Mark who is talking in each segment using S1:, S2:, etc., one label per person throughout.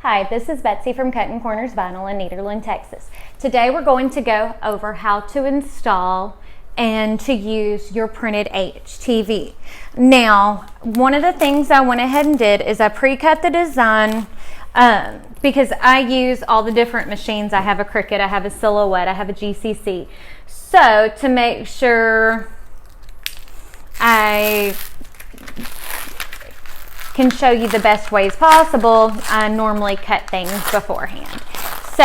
S1: Hi, this is Betsy from Cuttin Corners Vinyl in Nederland, Texas. Today we're going to go over how to install and to use your printed HTV. Now, one of the things I went ahead and did is I pre-cut the design because I use all the different machines. I have a Cricut, I have a Silhouette, I have a GCC. So to make sure I can show you the best ways possible, I normally cut things beforehand. So,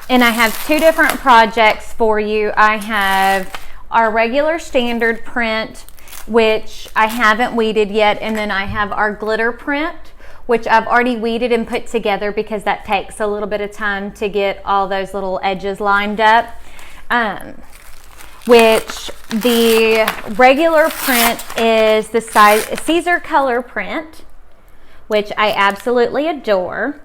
S1: and I have two different projects for you. I have our regular standard print, which I haven't weeded yet, and then I have our glitter print, which I've already weeded and put together because that takes a little bit of time to get all those little edges lined up. Which the regular print is the size Caesar color print, which I absolutely adore.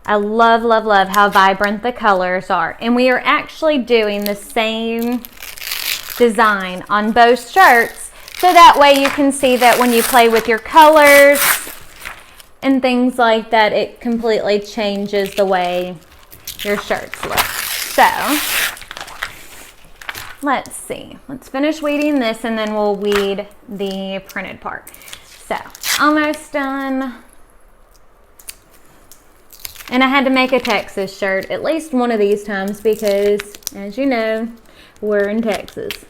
S1: I love, love, love how vibrant the colors are. And we are actually doing the same design on both shirts, so that way you can see that when you play with your colors and things like that, it completely changes the way your shirts look. So let's see, let's finish weeding this and then we'll weed the printed part. So, almost done. And I had to make a Texas shirt at least one of these times because, as you know, we're in Texas.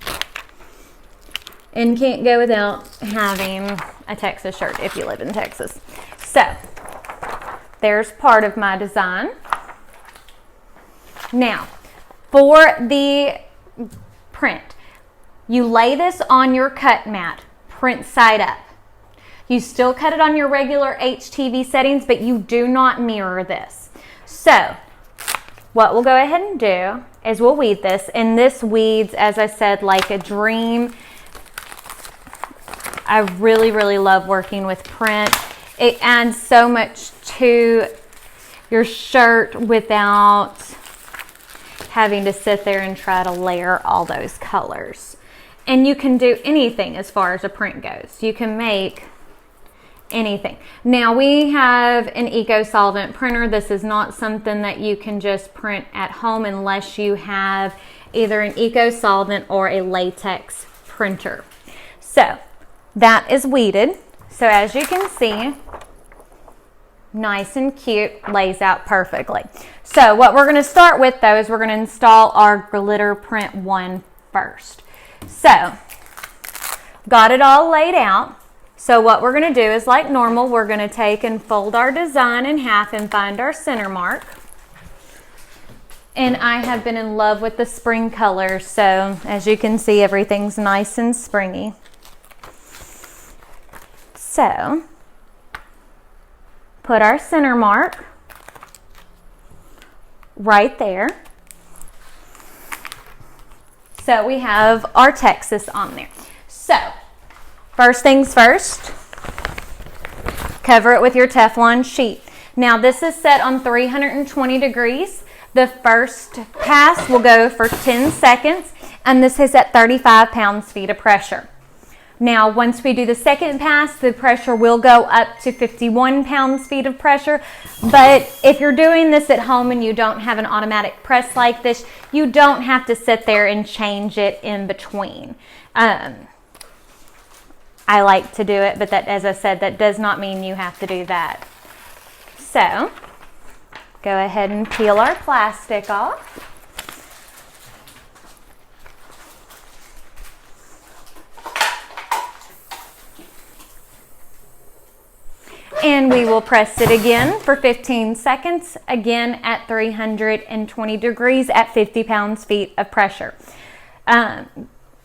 S1: And can't go without having a Texas shirt if you live in Texas. So, there's part of my design. Now, for the print, you lay this on your cut mat, print side up. You still cut it on your regular HTV settings, but you do not mirror this. So what we'll go ahead and do is we'll weed this, and this weeds, as I said, like a dream. I really, really love working with print. It adds so much to your shirt without having to sit there and try to layer all those colors. And you can do anything as far as a print goes. You can make anything. Now we have an eco-solvent printer. This is not something that you can just print at home unless you have either an eco-solvent or a latex printer. So that is weeded. So as you can see, nice and cute, lays out perfectly. So what we're going to start with though is we're going to install our glitter print one first. So got it all laid out. So what we're going to do is, like normal, we're going to take and fold our design in half and find our center mark. And I have been in love with the spring colors, so as you can see, everything's nice and springy. So put our center mark right there. So we have our Texas on there. So first things first, cover it with your Teflon sheet. Now this is set on 320 degrees. The first pass will go for 10 seconds, and this is at 35 pounds-feet of pressure. Now, once we do the second pass, the pressure will go up to 51 pounds-feet of pressure. But if you're doing this at home and you don't have an automatic press like this, you don't have to sit there and change it in between. I like to do it, but that, as I said, that does not mean you have to do that. So, go ahead and peel our plastic off. And we will press it again for 15 seconds, again at 320 degrees at 50 pounds-feet of pressure.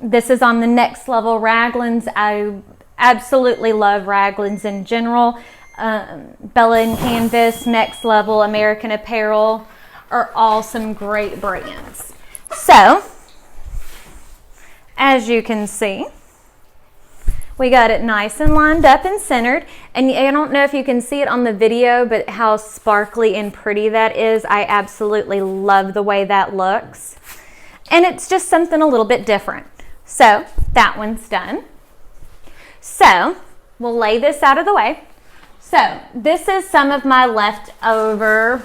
S1: This is on the Next Level raglans. I absolutely love raglans in general. Bella and Canvas, Next Level, American Apparel are all some great brands. So, as you can see, we got it nice and lined up and centered. And I don't know if you can see it on the video, but how sparkly and pretty that is. I absolutely love the way that looks. And it's just something a little bit different. So that one's done. So we'll lay this out of the way. So this is some of my leftover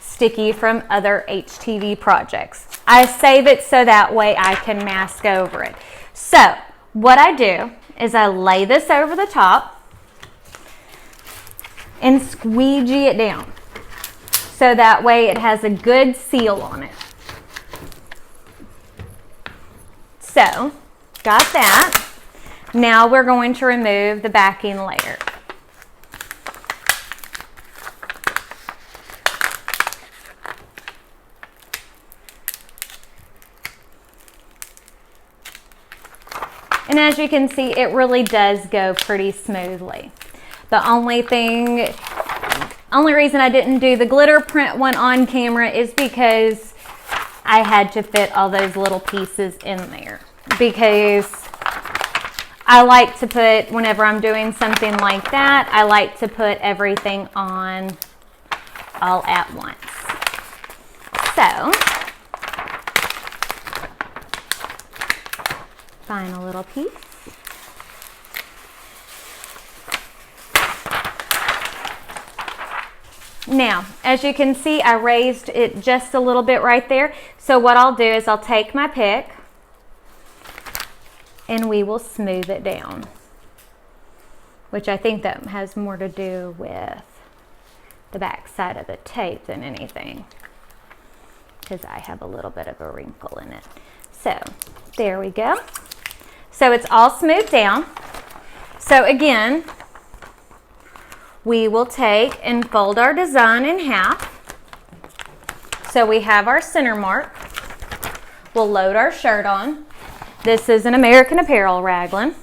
S1: sticky from other HTV projects. I save it so that way I can mask over it. So what I do is I lay this over the top and squeegee it down. So that way it has a good seal on it. So, got that. Now we're going to remove the backing layer. And as you can see, it really does go pretty smoothly. The only reason I didn't do the glitter print one on camera is because I had to fit all those little pieces in there. Because I like to put, whenever I'm doing something like that, I like to put everything on all at once. So, find a little piece. Now, as you can see, I raised it just a little bit right there. So what I'll do is I'll take my pick and we will smooth it down, which I think that has more to do with the back side of the tape than anything, because I have a little bit of a wrinkle in it. So there we go. So it's all smoothed down. So again, we will take and fold our design in half. So we have our center mark. We'll load our shirt on. This is an American Apparel raglan.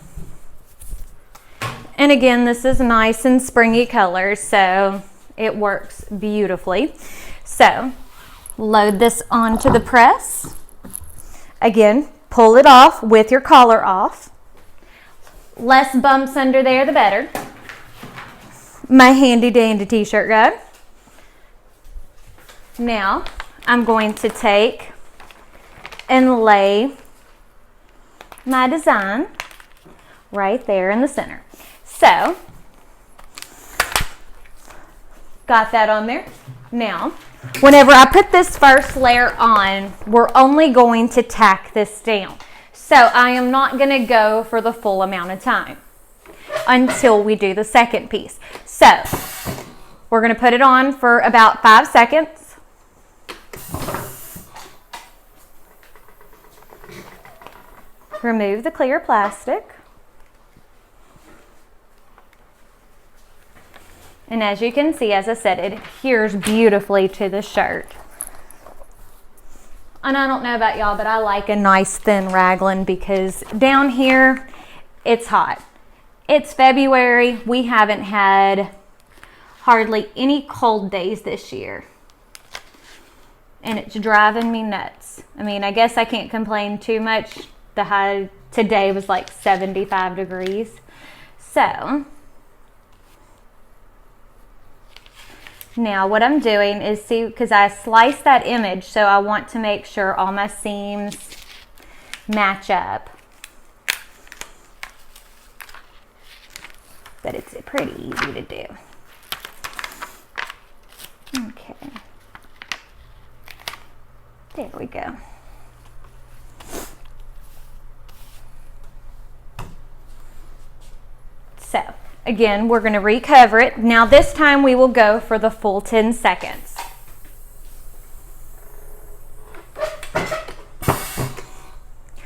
S1: And again, this is nice and springy colors, so it works beautifully. So load this onto the press. Again, pull it off with your collar off. Less bumps under there, the better. My handy dandy t-shirt guide. Now I'm going to take and lay my design right there in the center. So got that on there. Now whenever I put this first layer on, we're only going to tack this down. So I am not going to go for the full amount of time until we do the second piece. So we're going to put it on for about 5 seconds. Remove the clear plastic. And as you can see, as I said, it adheres beautifully to the shirt. And I don't know about y'all, but I like a nice thin raglan because down here, it's hot. It's February. We haven't had hardly any cold days this year. And it's driving me nuts. I mean, I guess I can't complain too much. The high today was like 75 degrees. So now what I'm doing is, see, because I sliced that image, so I want to make sure all my seams match up. But it's pretty easy to do. Okay. There we go. So, again, we're going to recover it. Now this time we will go for the full 10 seconds.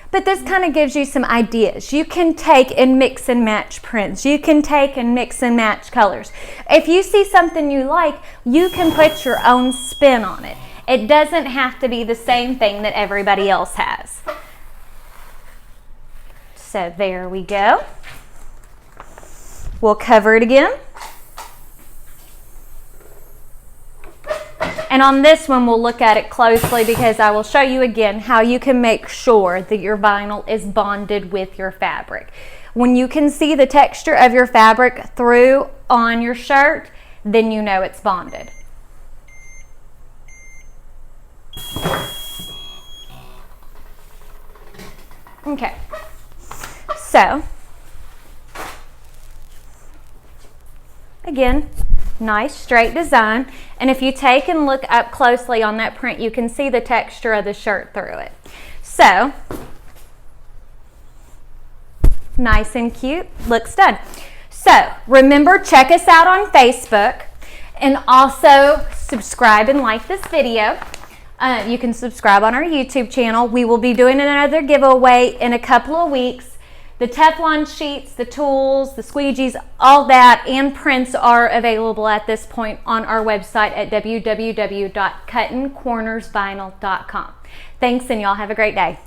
S1: But this kind of gives you some ideas. You can take and mix and match prints. You can take and mix and match colors. If you see something you like, you can put your own spin on it. It doesn't have to be the same thing that everybody else has. So there we go. We'll cover it again. And on this one, we'll look at it closely because I will show you again how you can make sure that your vinyl is bonded with your fabric. When you can see the texture of your fabric through on your shirt, then you know it's bonded. Okay, so Again, nice straight design. And if you take and look up closely on that print, you can see the texture of the shirt through it. So, nice and cute, looks done. So, remember, check us out on Facebook and also subscribe and like this video. You can subscribe on our YouTube channel. We will be doing another giveaway in a couple of weeks. The Teflon sheets, the tools, the squeegees, all that, and prints are available at this point on our website at www.cuttincornersvinyl.com. Thanks, and y'all have a great day.